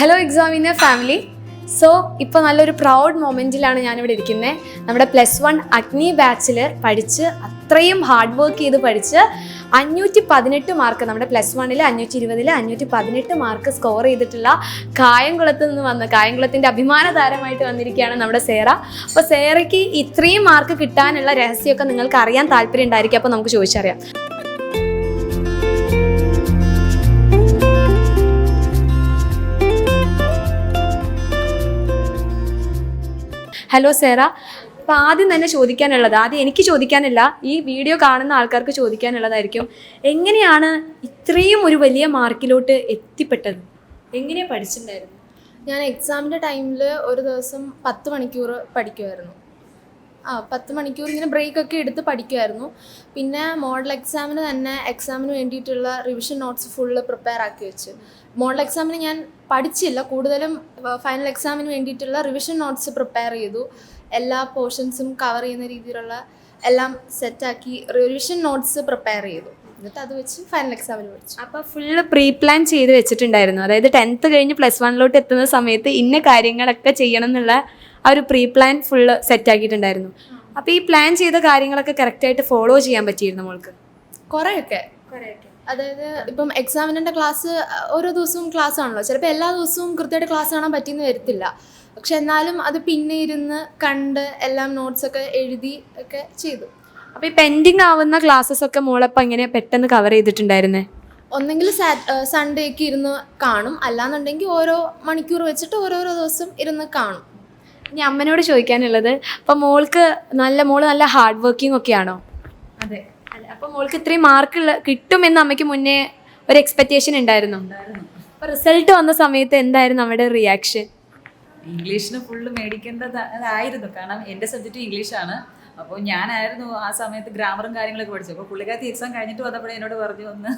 Hello examiner family. So ഇപ്പോൾ നല്ലൊരു proud മൊമെൻറ്റിലാണ് ഞാനിവിടെ ഇരിക്കുന്നത്. നമ്മുടെ +1 അഗ്നി ബാച്ചിൽ പഠിച്ച് അത്രയും ഹാർഡ് വർക്ക് ചെയ്ത് പഠിച്ച് 518 മാർക്ക്, നമ്മുടെ +1-ൽ 520-ൽ 518 മാർക്ക് സ്കോർ ചെയ്തിട്ടുള്ള കായംകുളത്ത് നിന്ന് വന്ന കായംകുളത്തിൻ്റെ അഭിമാന താരമായിട്ട് വന്നിരിക്കുകയാണ് നമ്മുടെ സേറ. അപ്പോൾ സേറയ്ക്ക് ഇത്രയും മാർക്ക് കിട്ടാനുള്ള രഹസ്യമൊക്കെ നിങ്ങൾക്ക് അറിയാൻ താല്പര്യം ഉണ്ടായിരിക്കും. അപ്പോൾ നമുക്ക് ചോദിച്ചറിയാം. ഹലോ സേറ, അപ്പോൾ ആദ്യം തന്നെ ചോദിക്കാനുള്ളത്, ആദ്യം എനിക്ക് ചോദിക്കാനില്ല, ഈ വീഡിയോ കാണുന്ന ആൾക്കാർക്ക് ചോദിക്കാനുള്ളതായിരിക്കും, എങ്ങനെയാണ് ഇത്രയും ഒരു വലിയ മാർക്കിലോട്ട് എത്തിപ്പെട്ടത്? എങ്ങനെയാണ് പഠിച്ചിട്ടുണ്ടായിരുന്നു? ഞാൻ എക്സാമിൻ്റെ ടൈമിൽ ഒരു ദിവസം 10 മണിക്കൂർ പഠിക്കുമായിരുന്നു. 10 മണിക്കൂർ ഇങ്ങനെ ബ്രേക്കൊക്കെ എടുത്ത് പഠിക്കുമായിരുന്നു. പിന്നെ മോഡൽ എക്സാമിന് തന്നെ എക്സാമിന് വേണ്ടിയിട്ടുള്ള റിവിഷൻ നോട്ട്സ് ഫുള്ള് പ്രിപ്പയർ ആക്കി വെച്ച്. മോഡൽ എക്സാമിന് ഞാൻ പഠിച്ചില്ല, കൂടുതലും ഫൈനൽ എക്സാമിന് വേണ്ടിയിട്ടുള്ള റിവിഷൻ നോട്ട്സ് പ്രിപ്പയർ ചെയ്തു. എല്ലാ പോർഷൻസും കവർ ചെയ്യുന്ന രീതിയിലുള്ള എല്ലാം സെറ്റാക്കി റിവിഷൻ നോട്ട്സ് പ്രിപ്പയർ ചെയ്തു. എന്നിട്ട് അത് വെച്ച് ഫൈനൽ എക്സാമിന് പഠിച്ചു. അപ്പോൾ ഫുള്ള് പ്രീ പ്ലാൻ ചെയ്ത് വെച്ചിട്ടുണ്ടായിരുന്നു, അതായത് 10th കഴിഞ്ഞ് +1-ലോട്ട് എത്തുന്ന സമയത്ത് ഇന്ന കാര്യങ്ങളൊക്കെ ചെയ്യണം എന്നുള്ള ആ ഒരു പ്രീ പ്ലാൻ ഫുള്ള് സെറ്റാക്കിയിട്ടുണ്ടായിരുന്നു. അപ്പോൾ ഈ പ്ലാൻ ചെയ്ത കാര്യങ്ങളൊക്കെ കറക്റ്റായിട്ട് ഫോളോ ചെയ്യാൻ പറ്റിയിരുന്നു നമ്മൾക്ക്? കുറേയൊക്കെ. അതായത് ഇപ്പം എക്സാമിൻ്റെ ക്ലാസ് ഓരോ ദിവസവും ക്ലാസ് ആണല്ലോ, ചിലപ്പോൾ എല്ലാ ദിവസവും കൃത്യമായിട്ട് ക്ലാസ് കാണാൻ പറ്റിയെന്ന് വരത്തില്ല. പക്ഷെ എന്നാലും അത് പിന്നെ ഇരുന്ന് കണ്ട് എല്ലാം നോട്ട്സൊക്കെ എഴുതി ഒക്കെ ചെയ്തു. അപ്പോൾ ഈ പെൻഡിങ് ആവുന്ന ക്ലാസ്സസ് ഒക്കെ മോളപ്പം എങ്ങനെ പെട്ടെന്ന് കവർ ചെയ്തിട്ടുണ്ടായിരുന്നേ? ഒന്നെങ്കിൽ സൺഡേക്ക് ഇരുന്ന് കാണും, അല്ലാന്നുണ്ടെങ്കിൽ ഓരോ മണിക്കൂർ വെച്ചിട്ട് ഓരോരോ ദിവസം ഇരുന്ന് കാണും. ഇനി അമ്മനോട് ചോദിക്കാനുള്ളത്, അപ്പം മോള് നല്ല ഹാർഡ് വർക്കിംഗ് ഒക്കെയാണോ? അതെ. അപ്പോൾ മോൾക്ക് ഇത്രയും മാർക്ക് കിട്ടുമെന്ന് അമ്മയ്ക്ക് മുന്നേ ഒരു എക്സ്പെക്റ്റേഷൻ ഉണ്ടായിരുന്നു. അപ്പോൾ റിസൾട്ട് വന്ന സമയത്ത് എന്തായിരുന്നു നമ്മുടെ റിയാക്ഷൻ? ഇംഗ്ലീഷിന് ഫുള്ള് മേടിക്കേണ്ടതായിരുന്നു, കാരണം എൻ്റെ സബ്ജക്റ്റ് ഇംഗ്ലീഷാണ്. അപ്പോൾ ഞാനായിരുന്നു ആ സമയത്ത് ഗ്രാമറും കാര്യങ്ങളൊക്കെ പഠിച്ചു. അപ്പോൾ പുള്ളിക്കാരത്തി എക്സാം കഴിഞ്ഞിട്ട് വന്നപ്പോഴേ എന്നോട് പറഞ്ഞു ഒന്ന്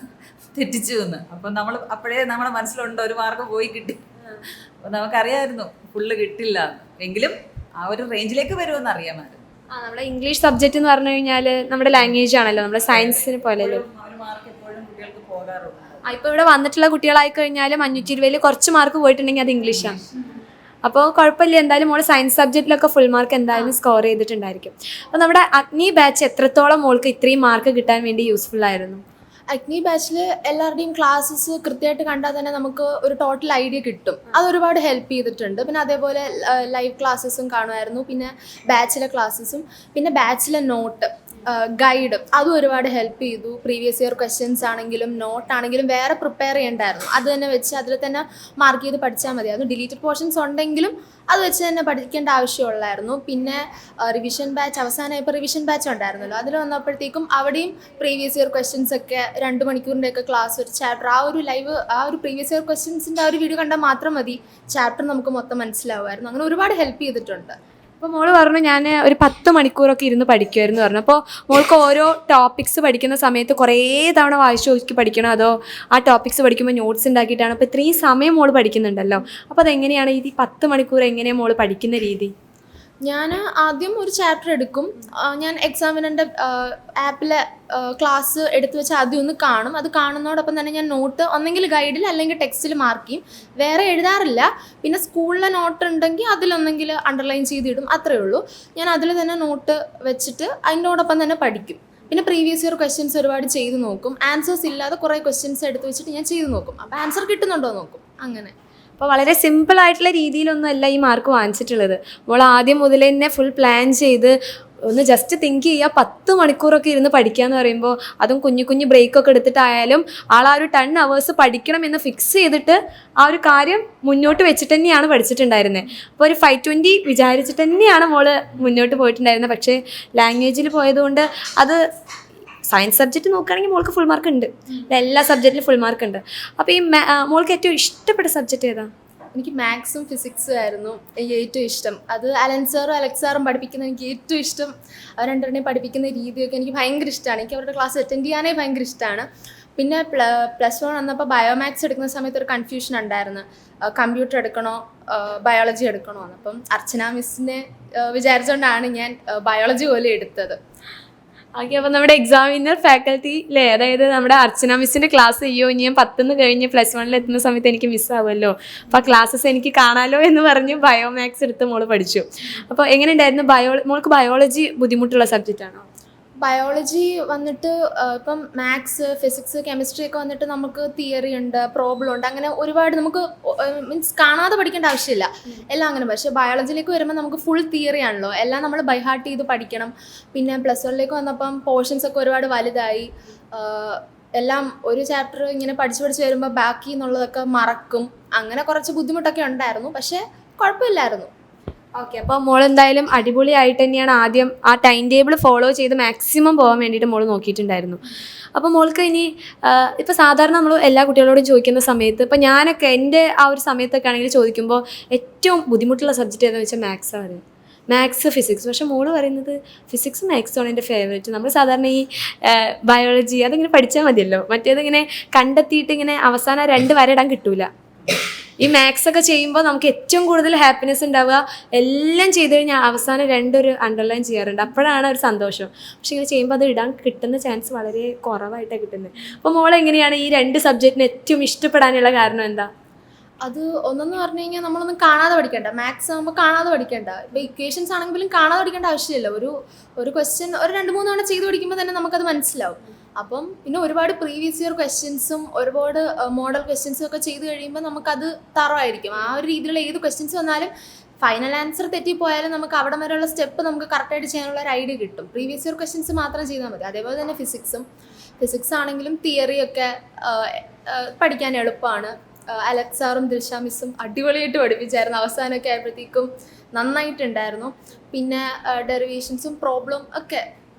തെറ്റിച്ചു എന്ന്. അപ്പം അപ്പോഴേ നമ്മുടെ മനസ്സിലുണ്ട് ഒരു മാർക്ക് പോയി കിട്ടി. അപ്പോൾ നമുക്കറിയാമായിരുന്നു ഫുള്ള് കിട്ടില്ല, എങ്കിലും ആ ഒരു റേഞ്ചിലേക്ക് വരുമെന്ന് അറിയാമായിരുന്നു. നമ്മുടെ ഇംഗ്ലീഷ് സബ്ജക്റ്റ് എന്ന് പറഞ്ഞു കഴിഞ്ഞാൽ നമ്മുടെ ലാംഗ്വേജ് ആണല്ലോ, നമ്മുടെ സയൻസിന് പോലെയല്ലോ. മാർക്ക് എപ്പോഴും കുട്ടികൾക്ക് പോകാറുണ്ട്. ഇപ്പോൾ ഇവിടെ വന്നിട്ടുള്ള കുട്ടികളായി കഴിഞ്ഞാലും 520-ൽ കുറച്ച് മാർക്ക് പോയിട്ടുണ്ടെങ്കിൽ അത് ഇംഗ്ലീഷാണ്. അപ്പോൾ കുഴപ്പമില്ല, എന്തായാലും മോൾ സയൻസ് സബ്ജക്റ്റിലൊക്കെ ഫുൾ മാർക്ക് എന്തായാലും സ്കോർ ചെയ്തിട്ടുണ്ടായിരിക്കും. അപ്പോൾ നമ്മുടെ അഗ്നി ബാച്ച് എത്രത്തോളം മോൾക്ക് ഇത്രയും മാർക്ക് കിട്ടാൻ വേണ്ടി യൂസ്ഫുൾ ആയിരുന്നു? അഗ്നി ബാച്ചിൽ എല്ലാവരുടെയും ക്ലാസ്സസ് കൃത്യമായിട്ട് കണ്ടാൽ തന്നെ നമുക്ക് ഒരു ടോട്ടൽ ഐഡിയ കിട്ടും. അത് ഒരുപാട് ഹെൽപ്പ് ചെയ്തിട്ടുണ്ട്. പിന്നെ അതേപോലെ ലൈവ് ക്ലാസ്സസും കാണുമായിരുന്നു, പിന്നെ ബാച്ചിലെ ക്ലാസ്സസും, പിന്നെ ബാച്ചിലെ നോട്ട് ഗൈഡ് അതും ഒരുപാട് ഹെൽപ്പ് ചെയ്തു. പ്രീവിയസ് ഇയർ ക്വസ്റ്റ്യൻസ് ആണെങ്കിലും നോട്ടാണെങ്കിലും വേറെ പ്രിപ്പയർ ചെയ്യണ്ടായിരുന്നു, അത് തന്നെ വെച്ച് അതിൽ തന്നെ മാർക്ക് ചെയ്ത് പഠിച്ചാൽ മതി. അത് ഡിലീറ്റഡ് പോർഷൻസ് ഉണ്ടെങ്കിലും അത് വെച്ച് തന്നെ പഠിക്കേണ്ട ആവശ്യമുള്ളായിരുന്നു. പിന്നെ റിവിഷൻ ബാച്ച് അവസാനമായപ്പോൾ റിവിഷൻ ബാച്ച് ഉണ്ടായിരുന്നല്ലോ, അതിൽ വന്നപ്പോഴത്തേക്കും അവിടെയും പ്രീവിയസ് ഇയർ ക്വസ്റ്റ്യൻസ് ഒക്കെ 2 മണിക്കൂറിൻ്റെയൊക്കെ ക്ലാസ്, ഒരു ചാപ്റ്റർ, ആ ഒരു പ്രീവിയസ് ഇയർ ക്വസ്റ്റ്യൻസിൻ്റെ ആ ഒരു വീഡിയോ കണ്ടാൽ മാത്രം മതി ചാപ്റ്റർ നമുക്ക് മൊത്തം മനസ്സിലാവുമായിരുന്നു. അങ്ങനെ ഒരുപാട് ഹെൽപ്പ് ചെയ്തിട്ടുണ്ട്. അപ്പോൾ മോള് പറഞ്ഞു ഞാൻ ഒരു 10 മണിക്കൂറൊക്കെ ഇരുന്ന് പഠിക്കുമായിരുന്നു പറഞ്ഞു. അപ്പോൾ മോൾക്ക് ഓരോ ടോപ്പിക്സ് പഠിക്കുന്ന സമയത്ത് കുറേ തവണ വായിച്ചു നോക്കി പഠിക്കണോ, അതോ ആ ടോപ്പിക്സ് പഠിക്കുമ്പോൾ നോട്ട്സ് ഉണ്ടാക്കിയിട്ടാണ്? അപ്പോൾ ഇത്രയും സമയം മോള് പഠിക്കുന്നുണ്ടല്ലോ, അപ്പോൾ അതെങ്ങനെയാണ് ഈ 10 മണിക്കൂർ എങ്ങനെയാണ് മോള് പഠിക്കുന്ന രീതി? ഞാൻ ആദ്യം ഒരു ചാപ്റ്റർ എടുക്കും. ഞാൻ എക്സാമിനൻ്റെ ആപ്പിലെ ക്ലാസ് എടുത്തു വെച്ച് ആദ്യം ഒന്ന് കാണും. അത് കാണുന്നതോടൊപ്പം തന്നെ ഞാൻ നോട്ട് ഒന്നെങ്കിൽ ഗൈഡിൽ അല്ലെങ്കിൽ ടെക്സ്റ്റിൽ മാർക്ക് ചെയ്യും. വേറെ എഴുതാറില്ല. പിന്നെ സ്കൂളിലെ നോട്ട് ഉണ്ടെങ്കിൽ അതിലൊന്നെങ്കിൽ അണ്ടർലൈൻ ചെയ്തിടും, അത്രയേ ഉള്ളൂ. ഞാൻ അതിൽ തന്നെ നോട്ട് വെച്ചിട്ട് അതിനോടൊപ്പം തന്നെ പഠിക്കും. പിന്നെ പ്രീവിയസ് ഇയർ ക്വസ്റ്റ്യൻസ് ഒരുപാട് ചെയ്ത് നോക്കും. ആൻസേഴ്സ് ഇല്ലാതെ കുറേ ക്വസ്റ്റ്യൻസ് എടുത്ത് വെച്ചിട്ട് ഞാൻ ചെയ്ത് നോക്കും. അപ്പോൾ ആൻസർ കിട്ടുന്നുണ്ടോ നോക്കും, അങ്ങനെ. അപ്പോൾ വളരെ സിമ്പിളായിട്ടുള്ള രീതിയിലൊന്നും അല്ല ഈ മാർക്ക് വാങ്ങിച്ചിട്ടുള്ളത്. മോൾ ആദ്യം മുതൽ തന്നെ ഫുൾ പ്ലാൻ ചെയ്ത് ഒന്ന് ജസ്റ്റ് തിങ്ക് ചെയ്യുക, 10 മണിക്കൂറൊക്കെ ഇരുന്ന് പഠിക്കുക എന്ന് പറയുമ്പോൾ, അതും കുഞ്ഞു ബ്രേക്കൊക്കെ എടുത്തിട്ടായാലും ആ ഒരു 10 hours പഠിക്കണം എന്ന് ഫിക്സ് ചെയ്തിട്ട് ആ ഒരു കാര്യം മുന്നോട്ട് വെച്ചിട്ട് തന്നെയാണ് പഠിച്ചിട്ടുണ്ടായിരുന്നത്. അപ്പോൾ ഒരു 520 വിചാരിച്ചിട്ട് തന്നെയാണ് മോള് മുന്നോട്ട് പോയിട്ടുണ്ടായിരുന്നത്. പക്ഷേ ലാംഗ്വേജിൽ പോയതുകൊണ്ട് അത് സയൻസ് സബ്ജക്റ്റ് നോക്കുകയാണെങ്കിൽ മോൾക്ക് ഫുൾ മാർക്ക് ഉണ്ട്, എല്ലാ സബ്ജക്റ്റിലും ഫുൾ മാർക്ക് ഉണ്ട്. അപ്പോൾ ഈ മോൾക്ക് ഏറ്റവും ഇഷ്ടപ്പെട്ട സബ്ജക്റ്റ് ഏതാ? എനിക്ക് മാത്സും ഫിസിക്സും ആയിരുന്നു എനിക്ക് ഏറ്റവും ഇഷ്ടം. അത് അലൻ സാറും അലക്സ് സാറും പഠിപ്പിക്കുന്നത് എനിക്ക് ഏറ്റവും ഇഷ്ടം. അവർ രണ്ടുപേരെയും പഠിപ്പിക്കുന്ന രീതിയൊക്കെ എനിക്ക് ഭയങ്കര ഇഷ്ടമാണ്. എനിക്ക് അവരുടെ ക്ലാസ് അറ്റൻഡ് ചെയ്യാനേ ഭയങ്കര ഇഷ്ടമാണ്. പിന്നെ +1 വന്നപ്പോൾ ബയോമാത്സ് എടുക്കുന്ന സമയത്ത് ഒരു കൺഫ്യൂഷൻ ഉണ്ടായിരുന്നു, കമ്പ്യൂട്ടർ എടുക്കണോ ബയോളജി എടുക്കണോ എന്ന്. അപ്പം അർച്ചന മിസ്സിനെ വിചാരിച്ചുകൊണ്ടാണ് ഞാൻ ബയോളജി പോലെ എടുത്തത്. ഓക്കെ, അപ്പോൾ നമ്മുടെ എക്സാമിനർ ഫാക്കൽറ്റി അല്ലേ, അതായത് നമ്മുടെ അർച്ചന മിസ്സിൻ്റെ ക്ലാസ് അയ്യോ ഇനി ഞാൻ 10 കഴിഞ്ഞ് +1 എത്തുന്ന സമയത്ത് എനിക്ക് മിസ്സാവുമല്ലോ, അപ്പോൾ ആ ക്ലാസ്സസ് എനിക്ക് കാണാമല്ലോ എന്ന് പറഞ്ഞ് ബയോമാക്സ് എടുത്ത് മോള് പഠിച്ചു. അപ്പോൾ എങ്ങനെ ഉണ്ടായിരുന്നു മോൾക്ക് ബയോളജി ബുദ്ധിമുട്ടുള്ള സബ്ജക്റ്റാണോ? ബയോളജി വന്നിട്ട് ഇപ്പം മാത്സ്, ഫിസിക്സ്, കെമിസ്ട്രി ഒക്കെ വന്നിട്ട് നമുക്ക് തിയറി ഉണ്ട്, പ്രോബ്ലം ഉണ്ട്, അങ്ങനെ ഒരുപാട് നമുക്ക് മീൻസ് കാണാതെ പഠിക്കേണ്ട ആവശ്യമില്ല, എല്ലാം അങ്ങനെ. പക്ഷേ ബയോളജിയിലേക്ക് വരുമ്പോൾ നമുക്ക് ഫുൾ തിയറി ആണല്ലോ, എല്ലാം നമ്മൾ ബൈഹാർട്ട് ചെയ്ത് പഠിക്കണം. പിന്നെ +1 വന്നപ്പം പോർഷൻസ് ഒക്കെ ഒരുപാട് വലുതായി, എല്ലാം ഒരു ചാപ്റ്റർ ഇങ്ങനെ പഠിച്ച് വരുമ്പോൾ ബാക്കി എന്നുള്ളതൊക്കെ മറക്കും, അങ്ങനെ കുറച്ച് ബുദ്ധിമുട്ടൊക്കെ ഉണ്ടായിരുന്നു. പക്ഷേ കുഴപ്പമില്ലായിരുന്നു. ഓക്കെ, അപ്പോൾ മോൾ എന്തായാലും അടിപൊളിയായിട്ട് തന്നെയാണ് ആദ്യം ആ ടൈം ടേബിൾ ഫോളോ ചെയ്ത് മാക്സിമം പോകാൻ വേണ്ടിയിട്ട് മോൾ നോക്കിയിട്ടുണ്ടായിരുന്നു. അപ്പോൾ മോൾക്ക് ഇനി ഇപ്പോൾ സാധാരണ നമ്മൾ എല്ലാ കുട്ടികളോടും ചോദിക്കുന്ന സമയത്ത്, ഇപ്പോൾ ഞാനൊക്കെ എൻ്റെ ആ ഒരു സമയത്തൊക്കെ ആണെങ്കിൽ ചോദിക്കുമ്പോൾ ഏറ്റവും ബുദ്ധിമുട്ടുള്ള സബ്ജക്റ്റ് ഏതാണെന്ന് വെച്ചാൽ മാത്സാണ്, മാത്സ്, ഫിസിക്സ്. പക്ഷേ മോള് പറയുന്നത് ഫിസിക്സും മാത്സും ആണ് എൻ്റെ ഫേവറേറ്റ്. നമ്മൾ സാധാരണ ഈ ബയോളജി അതിങ്ങനെ പഠിച്ചാൽ മതിയല്ലോ, മറ്റേതിങ്ങനെ കണ്ടെത്തിയിട്ട് ഇങ്ങനെ അവസാനം 2 വര ഇടാൻ കിട്ടൂല. ഈ മാത്സ് ഒക്കെ ചെയ്യുമ്പോൾ നമുക്ക് ഏറ്റവും കൂടുതൽ ഹാപ്പിനെസ് ഉണ്ടാവുക, എല്ലാം ചെയ്ത് കഴിഞ്ഞാൽ അവസാനം 2 ഒരു അണ്ടർലൈൻ ചെയ്യാറുണ്ട്, അപ്പോഴാണ് ഒരു സന്തോഷം. പക്ഷെ ഇങ്ങനെ ചെയ്യുമ്പോൾ അത് ഇടാൻ കിട്ടുന്ന ചാൻസ് വളരെ കുറവായിട്ടാണ് കിട്ടുന്നത്. അപ്പോൾ മോൾ എങ്ങനെയാണ് ഈ 2 സബ്ജക്റ്റിന് ഏറ്റവും ഇഷ്ടപ്പെടാനുള്ള കാരണം എന്താ? അത് ഒന്നെന്ന് പറഞ്ഞു കഴിഞ്ഞാൽ നമ്മളൊന്നും കാണാതെ പഠിക്കേണ്ട, മാത്സ് ആകുമ്പോൾ കാണാതെ പഠിക്കേണ്ട. ഇപ്പോൾ ഇക്വേഷൻസ് ആണെങ്കിലും കാണാതെ പഠിക്കേണ്ട ആവശ്യമില്ല. ഒരു ക്വസ്റ്റ്യൻ ഒരു 2-3 തവണ ചെയ്ത് പഠിക്കുമ്പോൾ തന്നെ നമുക്കത് മനസ്സിലാവും. അപ്പം പിന്നെ ഒരുപാട് പ്രീവിയസ് ഇയർ ക്വസ്റ്റ്യൻസും ഒരുപാട് മോഡൽ ക്വസ്റ്റ്യൻസും ഒക്കെ ചെയ്ത് കഴിയുമ്പോൾ നമുക്കത് തറവായിരിക്കും. ആ ഒരു രീതിയിലുള്ള ഏത് ക്വസ്റ്റ്യൻസ് വന്നാലും ഫൈനൽ ആൻസർ തെറ്റിപ്പോയാലും നമുക്ക് അവിടെ വരെയുള്ള സ്റ്റെപ്പ് നമുക്ക് കറക്റ്റായിട്ട് ചെയ്യാനുള്ള ഒരു ഐഡിയ കിട്ടും. പ്രീവിയസ് ഇയർ ക്വസ്റ്റ്യൻസ് മാത്രം ചെയ്താൽ മതി. അതേപോലെ തന്നെ ഫിസിക്സ് ആണെങ്കിലും തിയറിയൊക്കെ പഠിക്കാൻ എളുപ്പമാണ്. അലക്സ് സാറും ദിൽഷ മിസ്സും അടിപൊളിയായിട്ട് പഠിപ്പിച്ചായിരുന്നു. അവസാനമൊക്കെ ആയപ്പോഴത്തേക്കും നന്നായിട്ടുണ്ടായിരുന്നു. പിന്നെ ഡെറിവേഷൻസും പ്രോബ്ലം ഒക്കെ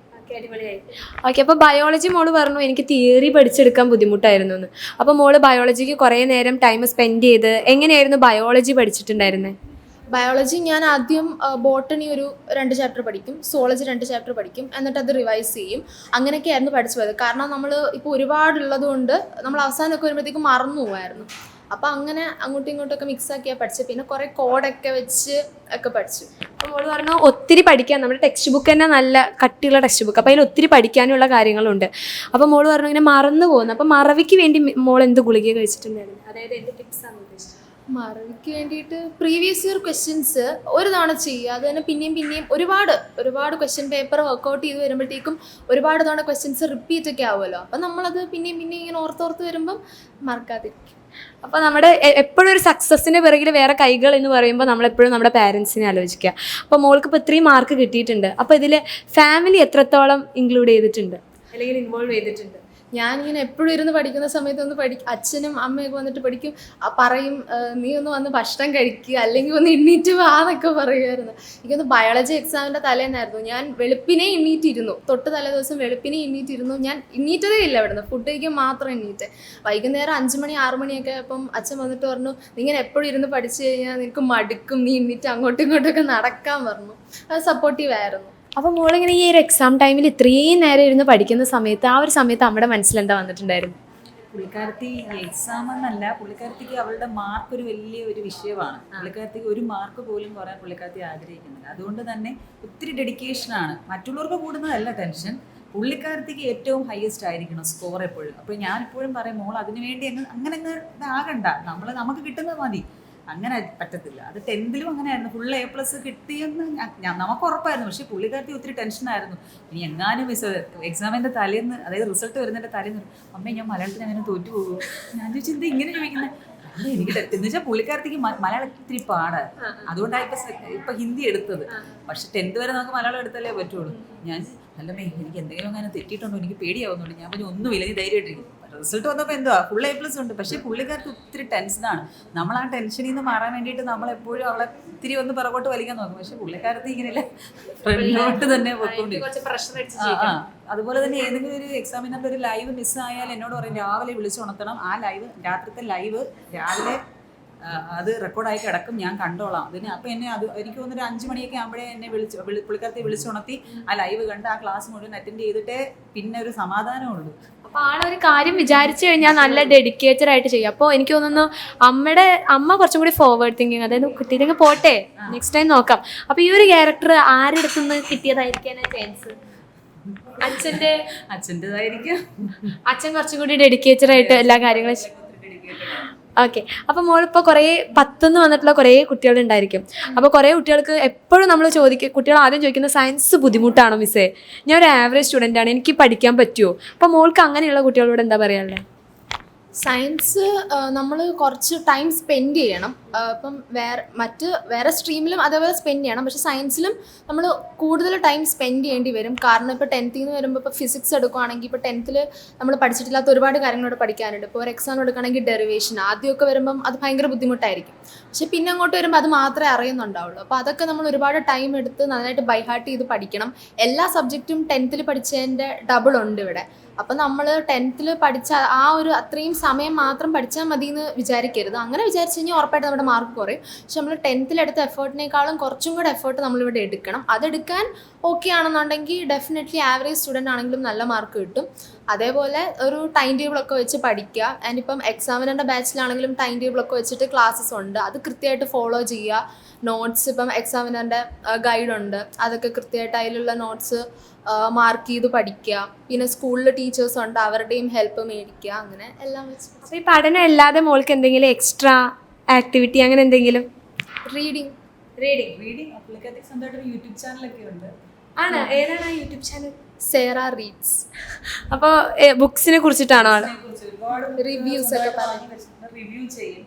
അടിപൊളിയായി. ഓക്കെ, അപ്പോൾ ബയോളജി മോള് പറഞ്ഞു എനിക്ക് തിയറി പഠിച്ചെടുക്കാൻ ബുദ്ധിമുട്ടായിരുന്നു എന്ന്. അപ്പോൾ മോള് ബയോളജിക്ക് കുറേ നേരം ടൈം സ്പെൻഡ് ചെയ്ത് എങ്ങനെയായിരുന്നു ബയോളജി പഠിച്ചിട്ടുണ്ടായിരുന്നത്? ബയോളജി ഞാൻ ആദ്യം ബോട്ടണി ഒരു 2 ചാപ്റ്റർ പഠിക്കും, സുവോളജി 2 ചാപ്റ്റർ പഠിക്കും, എന്നിട്ട് അത് റിവൈസ് ചെയ്യും. അങ്ങനെയൊക്കെയായിരുന്നു പഠിച്ചു പോയത്. കാരണം നമ്മൾ ഇപ്പോൾ ഒരുപാടുള്ളത് കൊണ്ട് നമ്മൾ അവസാനമൊക്കെ വരുമ്പോഴത്തേക്കും മറന്നു പോകുമായിരുന്നു. അപ്പോൾ അങ്ങനെ അങ്ങോട്ടും ഇങ്ങോട്ടൊക്കെ മിക്സാക്കിയാണ് പഠിച്ചത്. പിന്നെ കുറേ കോഡൊക്കെ വെച്ച് ഒക്കെ പഠിച്ചു. അപ്പോൾ മോള് പറഞ്ഞു ഒത്തിരി പഠിക്കാൻ, നമ്മുടെ ടെക്സ്റ്റ് ബുക്ക് തന്നെ നല്ല കട്ടിയുള്ള ടെക്സ്റ്റ് ബുക്ക്, അപ്പോൾ അതിൽ ഒത്തിരി പഠിക്കാനുള്ള കാര്യങ്ങളുണ്ട്. അപ്പോൾ മോള് പറഞ്ഞു ഇങ്ങനെ മറന്നു പോകുന്നു. അപ്പോൾ മറവിക്ക് വേണ്ടി മോൾ എന്ത് ഗുളിക കഴിച്ചിട്ടുണ്ടായിരുന്നു? അതായത് എന്ത് ടിപ്സാണ് ഉദ്ദേശിച്ചത്? മറവിക്ക് വേണ്ടിയിട്ട് പ്രീവിയസ് ഇയർ ക്വസ്റ്റ്യൻസ് ഒരു തവണ ചെയ്യുക, അത് തന്നെ പിന്നെയും ഒരുപാട് ക്വസ്റ്റ്യൻ പേപ്പർ വർക്കൗട്ട് ചെയ്ത് വരുമ്പോഴത്തേക്കും ഒരുപാട് തവണ ക്വസ്റ്റ്യൻസ് റിപ്പീറ്റ് ഒക്കെ ആവുമല്ലോ. അപ്പം നമ്മളത് പിന്നെയും ഇങ്ങനെ ഓർത്തോർത്ത് വരുമ്പം മറക്കാതിരിക്കും. അപ്പോൾ നമ്മുടെ എപ്പോഴും ഒരു സക്സസ്സിന് പിറകിൽ വേറെ കൈകൾ എന്ന് പറയുമ്പോൾ നമ്മളെപ്പോഴും നമ്മുടെ പാരൻസിനെ ആലോചിക്കുക. അപ്പോൾ മോൾക്ക് ഇപ്പോൾ 3 മാർക്ക് കിട്ടിയിട്ടുണ്ട്. അപ്പോൾ ഇതിൽ ഫാമിലി എത്രത്തോളം ഇൻക്ലൂഡ് ചെയ്തിട്ടുണ്ട് അല്ലെങ്കിൽ ഇൻവോൾവ് ചെയ്തിട്ടുണ്ട്? ഞാനിങ്ങനെ എപ്പോഴും ഇരുന്ന് പഠിക്കുന്ന സമയത്തൊന്ന് അച്ഛനും അമ്മയൊക്കെ വന്നിട്ട് പഠിക്കും, പറയും നീ ഒന്ന് വന്ന് ഭക്ഷണം കഴിക്കുക, അല്ലെങ്കിൽ ഒന്ന് എണ്ണീറ്റ് വാ എന്നൊക്കെ പറയുമായിരുന്നു. എനിക്കൊന്ന് ബയോളജി എക്സാമിൻ്റെ തലേന്നായിരുന്നു. ഞാൻ വെളുപ്പിനെ എണ്ണീറ്റിരുന്നു, തൊട്ട് തലേ ദിവസം വെളുപ്പിനെ എണ്ണീറ്റിരുന്നു. ഞാൻ എണ്ണീറ്റതേ ഇല്ല ഇവിടുന്ന്, ഫുഡ് കഴിക്കാൻ മാത്രം എണ്ണീറ്റ്. വൈകുന്നേരം 5 മണി 6 മണിയൊക്കെ അപ്പം അച്ഛൻ വന്നിട്ട് പറഞ്ഞു നീങ്ങനെ എപ്പോഴും ഇരുന്ന് പഠിച്ചു കഴിഞ്ഞാൽ നിനക്ക് മടുക്കും, നീ എണ്ണീറ്റ് അങ്ങോട്ടും ഇങ്ങോട്ടൊക്കെ നടക്കാൻ പറഞ്ഞു. അത് സപ്പോർട്ടീവ് ആയിരുന്നു. അപ്പോൾ മോളിങ്ങനെ ഈ ഒരു എക്സാം ടൈമിൽ ഇത്രയും നേരം ഇരുന്ന് പഠിക്കുന്ന സമയത്ത് ആ ഒരു സമയത്ത് നമ്മുടെ മനസ്സിലെന്താ വന്നിട്ടുണ്ടായിരുന്നു? പുള്ളിക്കാരത്തി എക്സാം എന്നല്ല, പുള്ളിക്കാരത്തിക്ക് അവളുടെ മാർക്ക് ഒരു വലിയ വിഷയമാണ്. പുള്ളിക്കാരത്തിക്ക് ഒരു മാർക്ക് പോലും കുറയാൻ പുള്ളിക്കാരത്തി ആഗ്രഹിക്കുന്നില്ല. അതുകൊണ്ട് തന്നെ ഒത്തിരി ഡെഡിക്കേഷനാണ്. മറ്റുള്ളവർക്ക് കൂടുന്നതല്ല ടെൻഷൻ, പുള്ളിക്കാരത്തിക്ക് ഏറ്റവും ഹയസ്റ്റ് ആയിരിക്കണം സ്കോർ എപ്പോഴും. അപ്പോൾ ഞാനെപ്പോഴും പറയും മോൾ അതിനുവേണ്ടി അങ്ങനെ ഇതാകണ്ട, നമുക്ക് കിട്ടുന്നത് മതി. അങ്ങനെ പറ്റത്തില്ല. അത് 10th അങ്ങനെയായിരുന്നു. ഫുൾ A+ കിട്ടിയെന്ന് നമുക്ക് ഉറപ്പായിരുന്നു. പക്ഷേ പുള്ളിക്കാരത്തി ഒത്തിരി ടെൻഷനായിരുന്നു. ഇനി എങ്ങാനും എക്സാമിൻ്റെ തലേന്ന്, അതായത് റിസൾട്ട് വരുന്നതിൻ്റെ തലേന്ന് അമ്മേ ഞാൻ മലയാളത്തിൽ അങ്ങനെ തോറ്റു പോകും. ഞാൻ ചോദിച്ചാൽ എന്താ ഇങ്ങനെ ചോദിക്കുന്നത്? എനിക്ക് എന്ന് വെച്ചാൽ പുള്ളിക്കാരത്തേക്ക് മലയാളം ഇത്തിരി പാടാണ്. അതുകൊണ്ടാണ് ഇപ്പം ഹിന്ദി എടുത്തത്. പക്ഷെ 10th വരെ നമുക്ക് മലയാളം എടുത്താലേ പറ്റുള്ളൂ. ഞാൻ അല്ലമ്മേ എനിക്ക് എന്തെങ്കിലും അങ്ങനെ തെറ്റിയിട്ടുണ്ടോ, എനിക്ക് പേടിയാവുന്നുണ്ട്. ഞാൻ പറഞ്ഞു ഒന്നുമില്ല, നീ ധൈര്യമായിട്ടിരിക്കും. റിസൾട്ട് വന്നപ്പോൾ എന്തുവാ ഫുൾ A+ ഉണ്ട്. പക്ഷേ പുള്ളിക്കാർക്ക് ഒത്തിരി ടെൻഷനാണ്. നമ്മൾ ആ ടെൻഷനിൽ നിന്ന് മാറാൻ വേണ്ടിയിട്ട് നമ്മളെപ്പോഴും അവളെ ഇത്തിരി ഒന്ന് പിറകോട്ട് വലിക്കാൻ നോക്കും. പക്ഷെ പുള്ളിക്കാരത്തി ഇങ്ങനെയല്ല, ഫ്രണ്ടിലോട്ട് തന്നെ പോയിക്കൊണ്ടിരിക്കും. അതുപോലെ തന്നെ ഏതെങ്കിലും ഒരു എക്സാമിനറിൻ്റെ ഒരു ലൈവ് മിസ്സായാൽ എന്നോട് പറയും രാവിലെ വിളിച്ചുണർത്തണം. ആ ലൈവ് രാത്രിത്തെ ലൈവ് രാവിലെ അത് റെക്കോർഡായി കിടക്കും, ഞാൻ കണ്ടോളാം അതിന്. അപ്പോൾ എനിക്ക് തോന്നുന്നൊരു 5 മണിയൊക്കെ ആകുമ്പോഴേ എന്നെ പുള്ളിക്കാരത്തെ വിളിച്ചുണർത്തി ആ ലൈവ് കണ്ട് ആ ക്ലാസ് മുഴുവൻ അറ്റൻഡ് ചെയ്തിട്ടേ പിന്നെ ഒരു സമാധാനമുള്ളൂ. അപ്പോൾ ആളൊരു കാര്യം വിചാരിച്ചു കഴിഞ്ഞാൽ നല്ല ഡെഡിക്കേറ്റഡ് ആയിട്ട് ചെയ്യും. അപ്പോൾ എനിക്ക് തോന്നുന്നു അമ്മ കുറച്ചും കൂടി ഫോർവേഡ് തിങ്കിങ്, അതായത് കിട്ടിയില്ലെങ്കിൽ പോട്ടെ നെക്സ്റ്റ് ടൈം നോക്കാം. അപ്പോൾ ഈ ഒരു ക്യാരക്ടർ ആരുടെ അടുത്തുനിന്ന് കിട്ടിയതായിരിക്കാനാണ് ചാൻസ്? അച്ഛൻ്റെതായിരിക്കും. അച്ഛൻ കുറച്ചും കൂടി ഡെഡിക്കേറ്റഡ് ആയിട്ട് എല്ലാ കാര്യങ്ങളും. ഓക്കെ, അപ്പോൾ മോളിപ്പോൾ കുറേ 10 വന്നിട്ടുള്ള കുറേ കുട്ടികളുണ്ടായിരിക്കും. അപ്പോൾ കുറേ കുട്ടികൾക്ക് എപ്പോഴും നമ്മൾ കുട്ടികൾ ആദ്യം ചോദിക്കുന്ന സയൻസ് ബുദ്ധിമുട്ടാണോ മിസ്സേ, ഞാൻ ഒരു ആവറേജ് സ്റ്റുഡൻ്റ് ആണ്, എനിക്ക് പഠിക്കാൻ പറ്റുമോ? അപ്പോൾ മോൾക്ക് അങ്ങനെയുള്ള കുട്ടികളോട് എന്താ പറയാനുള്ളത്? സയൻസ് നമ്മൾ കുറച്ച് ടൈം സ്പെൻഡ് ചെയ്യണം. ഇപ്പം വേറെ സ്ട്രീമിലും അതേപോലെ സ്പെൻഡ് ചെയ്യണം. പക്ഷേ സയൻസിലും നമ്മൾ കൂടുതൽ ടൈം സ്പെൻഡ് ചെയ്യേണ്ടി വരും. കാരണം ഇപ്പോൾ 10th നിന്ന് വരുമ്പോൾ ഇപ്പോൾ ഫിസിക്സ് എടുക്കുകയാണെങ്കിൽ ഇപ്പോൾ 10th നമ്മൾ പഠിച്ചിട്ടില്ലാത്ത ഒരുപാട് കാര്യങ്ങളോട് പഠിക്കാനുണ്ട്. ഇപ്പോൾ ഒരു എക്സാം എടുക്കുകയാണെങ്കിൽ ഡെറിവേഷൻ ആദ്യമൊക്കെ വരുമ്പം അത് ഭയങ്കര ബുദ്ധിമുട്ടായിരിക്കും. പക്ഷേ പിന്നെ അങ്ങോട്ട് വരുമ്പോൾ അത് മാത്രമേ അറിയുന്നുണ്ടാവുള്ളൂ. അപ്പോൾ അതൊക്കെ നമ്മൾ ഒരുപാട് ടൈം എടുത്ത് നന്നായിട്ട് ബൈഹാർട്ട് ചെയ്ത് പഠിക്കണം. എല്ലാ സബ്ജക്റ്റും 10th പഠിച്ചതിൻ്റെ ഡബിൾ ഉണ്ട് ഇവിടെ. അപ്പം നമ്മൾ 10th പഠിച്ച ആ ഒരു അത്രയും സമയം മാത്രം പഠിച്ചാൽ മതി എന്ന് വിചാരിക്കരുത്. അങ്ങനെ വിചാരിച്ചു കഴിഞ്ഞാൽ ഉറപ്പായിട്ട് നമ്മുടെ മാർക്ക് കുറയും. പക്ഷെ നമ്മൾ 10th എടുത്ത എഫേർട്ടിനേക്കാളും കുറച്ചും കൂടെ എഫേർട്ട് നമ്മളിവിടെ എടുക്കണം. അതെടുക്കാൻ ഓക്കെ ആണെന്നുണ്ടെങ്കിൽ ഡെഫിനറ്റ്ലി ആവറേജ് സ്റ്റുഡൻ്റ് ആണെങ്കിലും നല്ല മാർക്ക് കിട്ടും. അതേപോലെ ഒരു ടൈം ടേബിളൊക്കെ വെച്ച് പഠിക്കുക. ആൻഡ് ഇപ്പം എക്സാമിനറിൻ്റെ ബാച്ചിലാണെങ്കിലും ടൈം ടേബിളൊക്കെ വെച്ചിട്ട് ക്ലാസ്സസ് ഉണ്ട്, അത് കൃത്യമായിട്ട് ഫോളോ ചെയ്യുക. നോട്ട്സ് ഇപ്പം എക്സാമിനറിൻ്റെ ഗൈഡുണ്ട്, അതൊക്കെ കൃത്യമായിട്ട് അതിലുള്ള നോട്ട്സ് മാർക്ക് ചെയ്ത് പഠിക്കുക. പിന്നെ സ്കൂളിൽ ടീച്ചേഴ്സ് ഉണ്ട്, അവരുടെയും ഹെൽപ്പ് മേടിക്കുക. അങ്ങനെ എല്ലാം വെച്ച്. അപ്പോൾ ഈ പഠനം അല്ലാതെ മോൾക്ക് എന്തെങ്കിലും എക്സ്ട്രാ ആക്ടിവിറ്റി അങ്ങനെ എന്തെങ്കിലും? റീഡിങ് പുള്ളിക്കാരത്തേക്ക് സ്വന്തമായിട്ടൊരു യൂട്യൂബ് ചാനലൊക്കെ ഉണ്ട്. ആണ്, ഏതാണ് ആ യൂട്യൂബ് ചാനൽ? സേറ റീഡ്സ്. അപ്പോൾ ബുക്സിനെ കുറിച്ചിട്ടാണോ ആൾ? റിവ്യൂസ് ഒക്കെ പറഞ്ഞു റിവ്യൂ ചെയ്യും.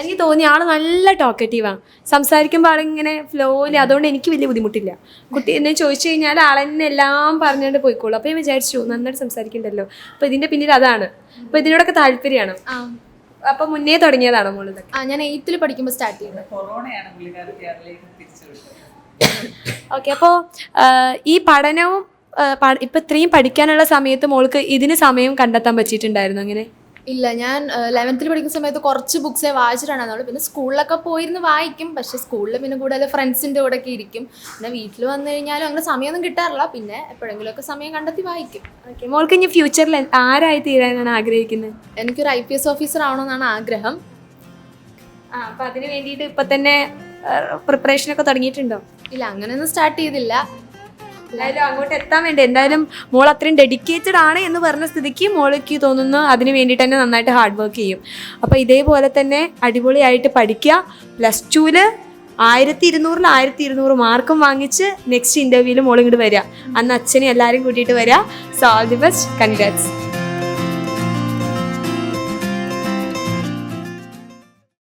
എനിക്ക് തോന്നി ആൾ നല്ല ടോക്കറ്റീവാണ്, സംസാരിക്കുമ്പോൾ ആളിങ്ങനെ ഫ്ലോയിൽ. അതുകൊണ്ട് എനിക്ക് വലിയ ബുദ്ധിമുട്ടില്ല. കുട്ടി എന്നെ ചോദിച്ചു കഴിഞ്ഞാൽ ആളെന്നെ എല്ലാം പറഞ്ഞുകൊണ്ട് പോയിക്കോളൂ. അപ്പോൾ ഞാൻ വിചാരിച്ചു നന്നായിട്ട് സംസാരിക്കണ്ടല്ലോ. അപ്പോൾ ഇതിൻ്റെ പിന്നിൽ അതാണ്. അപ്പോൾ ഇതിനോടൊക്കെ താല്പര്യമാണ്. അപ്പോൾ മുന്നേ തുടങ്ങിയതാണോ മോൾ ഇതൊക്കെ? ഞാൻ 8th പഠിക്കുമ്പോൾ സ്റ്റാർട്ട് ചെയ്തത്. കൊറോണയാണ് പുള്ളിക്കാരത്തെ അതിലേക്ക് തിരിച്ചുവിട്ടത്. ഓക്കെ, അപ്പോൾ ഈ പഠനവും ഇപ്പം ഇത്രയും പഠിക്കാനുള്ള സമയത്ത് മോൾക്ക് ഇതിന് സമയം കണ്ടെത്താൻ പറ്റിയിട്ടുണ്ടായിരുന്നു അങ്ങനെ? ഇല്ല, ഞാൻ 11th പഠിക്കുന്ന സമയത്ത് കുറച്ച് ബുക്സേ വായിച്ചിട്ടുണ്ടായിരുന്നുള്ളൂ. പിന്നെ സ്കൂളിലൊക്കെ പോയിരുന്ന് വായിക്കും. പക്ഷേ സ്കൂളിൽ പിന്നെ കൂടുതൽ ഫ്രണ്ട്സിൻ്റെ കൂടെ ഒക്കെ ഇരിക്കും. പിന്നെ വീട്ടിൽ വന്നു കഴിഞ്ഞാലും അങ്ങനെ സമയമൊന്നും കിട്ടാറില്ല. പിന്നെ എപ്പോഴെങ്കിലുമൊക്കെ സമയം കണ്ടെത്തി വായിക്കും. ഓക്കെ, മോൾക്ക് ഇനി ഫ്യൂച്ചറിൽ ആരായി തീരാനാണ് ആഗ്രഹിക്കുന്നത്? എനിക്കൊരു IPS ഓഫീസർ ആവണമെന്നാണ് ആഗ്രഹം. അപ്പോൾ അതിന് വേണ്ടിയിട്ട് ഇപ്പം തന്നെ പ്രിപ്പറേഷനൊക്കെ തുടങ്ങിയിട്ടുണ്ടോ? ഇല്ല, അങ്ങനെയൊന്നും സ്റ്റാർട്ട് ചെയ്തില്ല. എന്തായാലും അങ്ങോട്ട് എത്താൻ വേണ്ടി എന്തായാലും മോൾ അത്രയും ഡെഡിക്കേറ്റഡ് ആണ് എന്ന് പറഞ്ഞ സ്ഥിതിക്ക് മോൾക്ക് തോന്നുന്നു അതിന് വേണ്ടിയിട്ട് തന്നെ നന്നായിട്ട് ഹാർഡ് വർക്ക് ചെയ്യും. അപ്പോൾ ഇതേപോലെ തന്നെ അടിപൊളിയായിട്ട് പഠിക്കുക. +2 1200 1200 മാർക്കും വാങ്ങിച്ച് നെക്സ്റ്റ് ഇൻ്റർവ്യൂവിൽ മോൾ ഇങ്ങോട്ട് വരിക. അന്ന് അച്ഛനെ എല്ലാവരും കൂട്ടിയിട്ട് വരിക. So all the best, congrats.